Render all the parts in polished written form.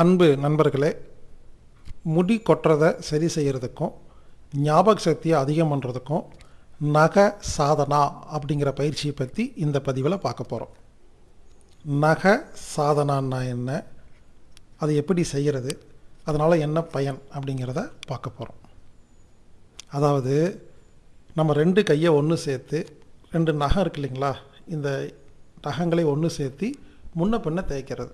அன்பு நண்பர்களே, முடி கொட்டுறதை சரி செய்கிறதுக்கும் ஞாபக சக்தியை அதிகம் பண்ணுறதுக்கும் நக சாதனா அப்படிங்கிற பயிற்சியை பற்றி இந்த பதிவில் பார்க்க போகிறோம். நக சாதனான்னா என்ன, அது எப்படி செய்கிறது, அதனால் என்ன பயன் அப்படிங்கிறத பார்க்க போகிறோம். அதாவது நம்ம ரெண்டு கையை ஒன்று சேர்த்து, ரெண்டு நகம் இருக்கு இல்லைங்களா, இந்த நகங்களை ஒன்று சேர்த்து முன்ன பின்ன தேய்க்கிறது.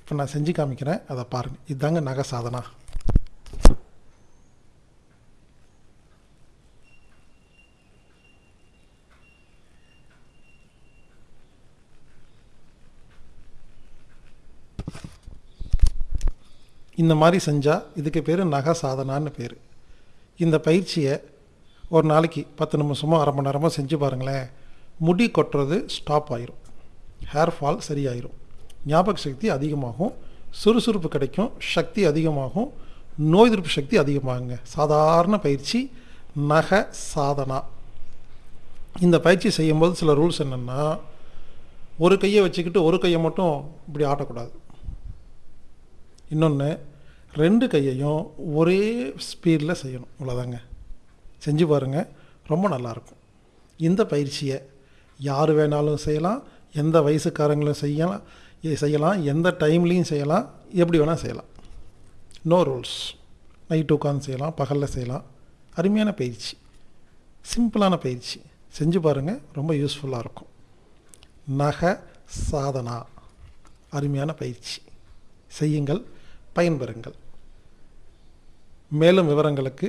இப்போ நான் செஞ்சு காமிக்கிறேன், அதை பாருங்கள். இதுதாங்க நக சாதனா. இந்த மாதிரி செஞ்சால் இதுக்கு பேர் நக சாதனான்னு பேர். இந்த பயிற்சியை ஒரு நாளைக்கு 10 நிமிஷமோ அரை மணி நேரமோ செஞ்சு பாருங்களேன். முடி கொட்டுறது ஸ்டாப் ஆயிரும், ஹேர் ஃபால் சரியாயிரும், ஞாபக சக்தி அதிகமாகும், சுறுசுறுப்பு கிடைக்கும், சக்தி அதிகமாகும், நோய் எதிர்ப்பு சக்தி அதிகமாகுங்க. சாதாரண பயிற்சி நக சாதனா. இந்த பயிற்சி செய்யும்போது சில ரூல்ஸ் என்னென்னா, ஒரு கையை வச்சுக்கிட்டு ஒரு கையை மட்டும் இப்படி ஆட்டக்கூடாது. இன்னொன்று, ரெண்டு கையையும் ஒரே ஸ்பீடில் செய்யணும். இவ்வளோதாங்க. செஞ்சு பாருங்கள், ரொம்ப நல்லாயிருக்கும். இந்த பயிற்சியை யார் வேணாலும் செய்யலாம், எந்த வயசுக்காரங்களும் செய்யலாம், எந்த டைம்லேயும் செய்யலாம், எப்படி வேணால் செய்யலாம். No rules. நைட்டு உட்காந்து செய்யலாம், பகலில் செய்யலாம். அருமையான பயிற்சி, சிம்பிளான பயிற்சி. செஞ்சு பாருங்கள், ரொம்ப யூஸ்ஃபுல்லாக இருக்கும். நக சாதனா அருமையான பயிற்சி. செய்யுங்கள், பயன்பெறுங்கள். மேலும் விவரங்களுக்கு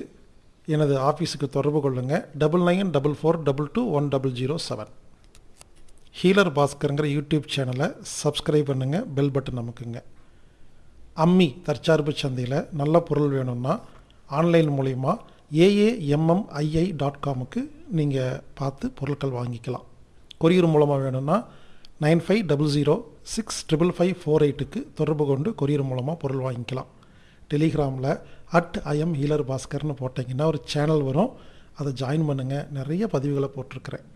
எனது ஆஃபீஸுக்கு தொடர்பு கொள்ளுங்கள். 9944221007. ஹீலர் பாஸ்கருங்கிற யூடியூப் சேனலை சப்ஸ்கிரைப் பண்ணுங்கள், பெல் பட்டன் அமுக்குங்க. அம்மி தற்சார்பு சந்தையில் நல்ல பொருள் வேணும்னா ஆன்லைன் மூலிமா AAMMII.comக்கு நீங்கள் பார்த்து பொருட்கள் வாங்கிக்கலாம். கொரியர் மூலமாக வேணும்னா 9500655548க்கு தொடர்பு கொண்டு கொரியர் மூலமாக பொருள் வாங்கிக்கலாம். டெலிகிராமில் @IamHealerBhaskar போட்டிங்கன்னா ஒரு சேனல் வரும், அதை ஜாயின் பண்ணுங்கள். நிறைய பதிவுகளை போட்டிருக்கிறேன்.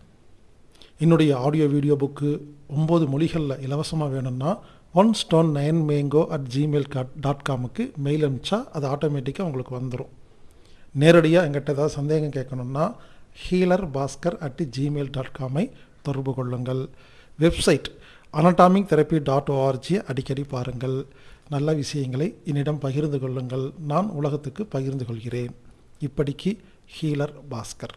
என்னுடைய ஆடியோ வீடியோ புக்கு 9 மொழிகளில் இலவசமாக வேணும்னா onestone9mango@gmail.comக்கு மெயில் அனுப்பிச்சா அது ஆட்டோமேட்டிக்காக உங்களுக்கு வந்துடும். நேரடியாக எங்கிட்ட ஏதாவது சந்தேகம் கேட்கணுன்னா healerbhaskar@gmail.com தொடர்பு கொள்ளுங்கள். வெப்சைட் anatomictherapy.org அடிக்கடி பாருங்கள். நல்ல விஷயங்களை என்னிடம் பகிர்ந்து கொள்ளுங்கள். நான் உலகத்துக்கு பகிர்ந்து கொள்கிறேன். இப்படிக்கு ஹீலர் பாஸ்கர்.